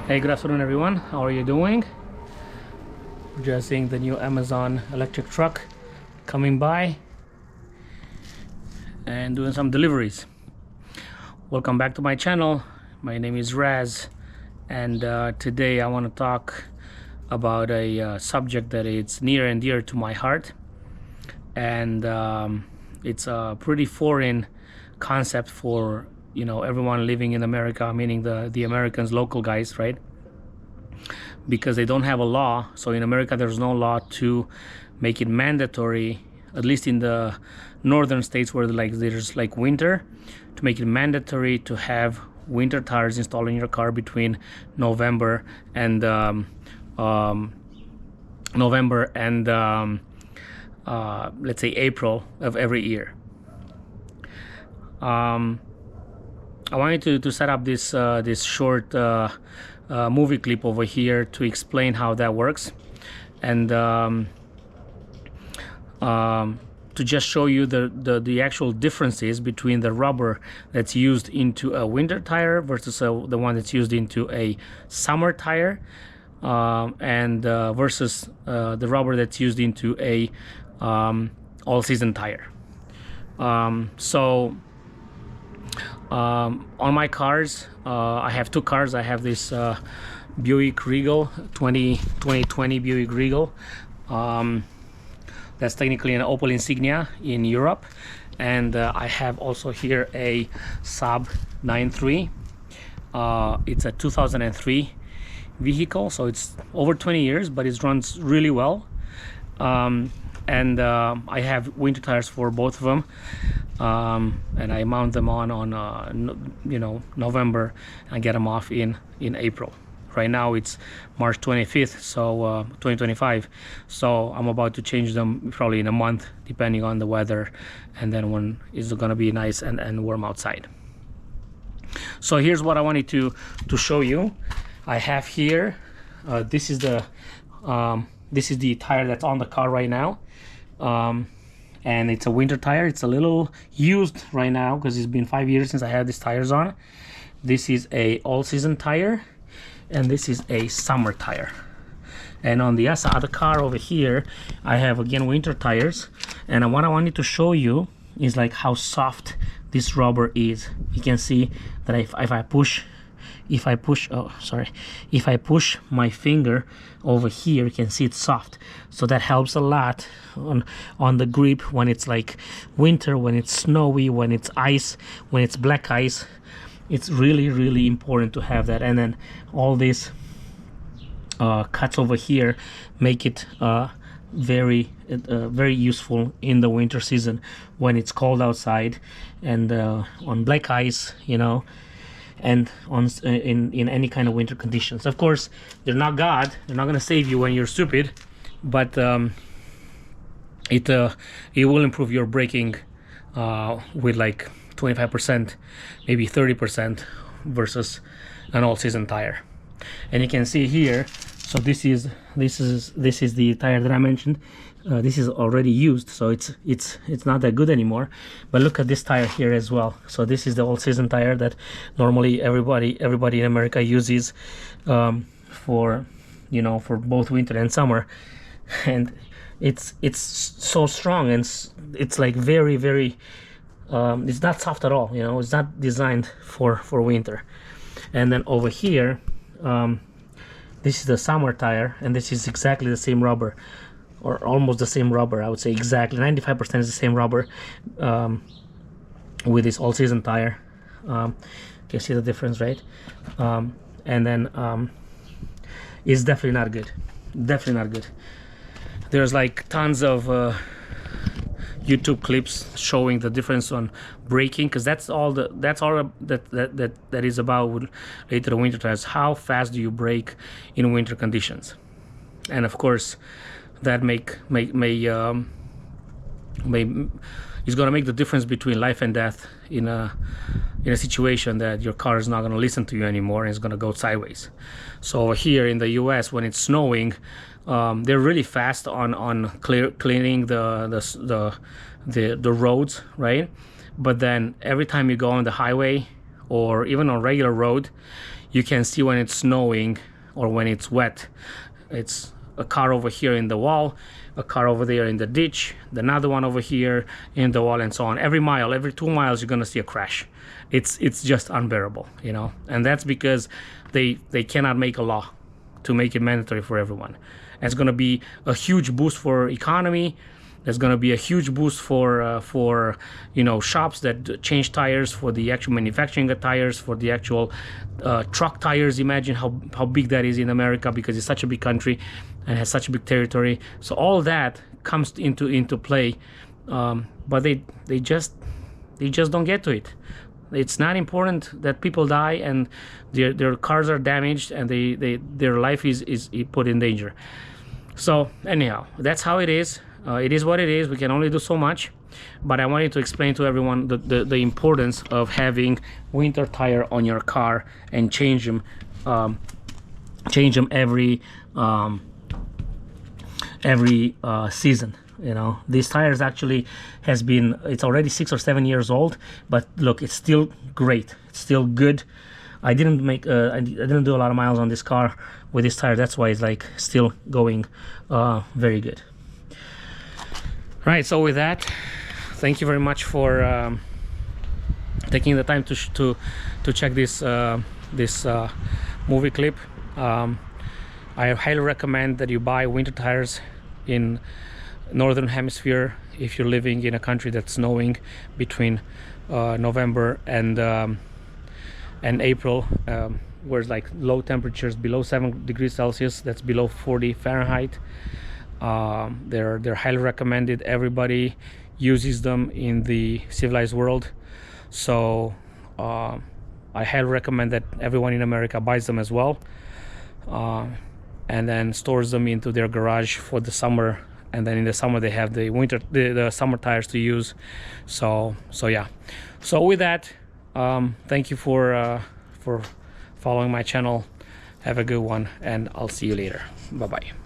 Hey, good afternoon everyone. How are you doing? Just seeing the new Amazon electric truck coming by and doing some deliveries. Welcome back to my channel. My name is Raz, and today I want to talk about a subject that is near and dear to my heart, and it's a pretty foreign concept for everyone living in America, meaning the Americans, local guys, right? Because they don't have a law. So in America there's no law to make it mandatory, at least in the northern states where there's winter, to make it mandatory to have winter tires installed in your car between November and let's say April of every year. I wanted to set up this short movie clip over here to explain how that works, and to just show you the actual differences between the rubber that's used into a winter tire versus the one that's used into a summer tire, and versus the rubber that's used into a all-season tire. On my cars, I have two cars. I have this Buick Regal 2020 Buick Regal. That's technically an Opel Insignia in Europe, and I have also here a Saab 9.3. It's a 2003 vehicle, so it's over 20 years, but it runs really well. And I have winter tires for both of them, and I mount them on November and get them off in April. Right now it's March 25th, so 2025, so I'm about to change them probably in a month, depending on the weather, and then when it's gonna be nice and warm outside. So here's what I wanted to show you. I have here, this is the tire that's on the car right now, and it's a winter tire. It's a little used right now because it's been 5 years since I had these tires on. This is a all-season tire, and this is a summer tire. And on the other car over here, I have again winter tires, and what I wanted to show you is how soft this rubber is. You can see that if I push my finger over here, you can see it's soft. So that helps a lot on the grip when it's winter, when it's snowy, when it's ice, when it's black ice. It's really important to have that. And then all these cuts over here make it very useful in the winter season when it's cold outside, and on black ice, and in any kind of winter conditions. Of course, they're not God. They're not gonna save you when you're stupid, but it will improve your braking with 25%, maybe 30% versus an all-season tire. And you can see here, so this is the tire that I mentioned. This is already used, so it's not that good anymore. But look at this tire here as well. So this is the all-season tire that normally everybody in America uses for both winter and summer, and it's so strong, and it's very it's not soft at all. It's not designed for winter. And then over here, this is the summer tire, and this is exactly the same rubber, or almost the same rubber. I would say exactly 95% is the same rubber with this all-season tire. You can see the difference, right? And then it's definitely not good. There's tons of YouTube clips showing the difference on braking, because that's all that is about later the winter tires. How fast do you brake in winter conditions? And of course, that is going to make the difference between life and death in a situation that your car is not going to listen to you anymore and it's going to go sideways. So here in the US, when it's snowing, they're really fast on cleaning the roads, right? But then every time you go on the highway or even on regular road, you can see when it's snowing or when it's wet. It's a car over here in the wall, a car over there in the ditch, another one over here in the wall, and so on. Every mile, every 2 miles, you're gonna see a crash. It's just unbearable, you know. And that's because they cannot make a law to make it mandatory for everyone. And it's gonna be a huge boost for economy. There's going to be a huge boost for you know, shops that change tires, for the actual manufacturing of tires, for the actual truck tires. Imagine how big that is in America, because it's such a big country and has such a big territory. So all that comes into play, but they just don't get to it. It's not important that people die and their cars are damaged and their life is put in danger. So anyhow, that's how it is. It is what it is. We can only do so much, but I wanted to explain to everyone the importance of having winter tire on your car and change them every season. You know, these tires actually it's already 6 or 7 years old, but look, it's still great. It's still good. I didn't do a lot of miles on this car with this tire. That's why it's like still going very good. Right, so with that, thank you very much for taking the time to check this movie clip. I highly recommend that you buy winter tires in Northern Hemisphere if you're living in a country that's snowing between November and April, where it's like low temperatures below 7 degrees Celsius. That's below 40 Fahrenheit. They're highly recommended. Everybody uses them in the civilized world, so I highly recommend that everyone in America buys them as well, and then stores them into their garage for the summer. And then in the summer they have the summer tires to use. So yeah. So with that, thank you for following my channel. Have a good one, and I'll see you later. Bye bye.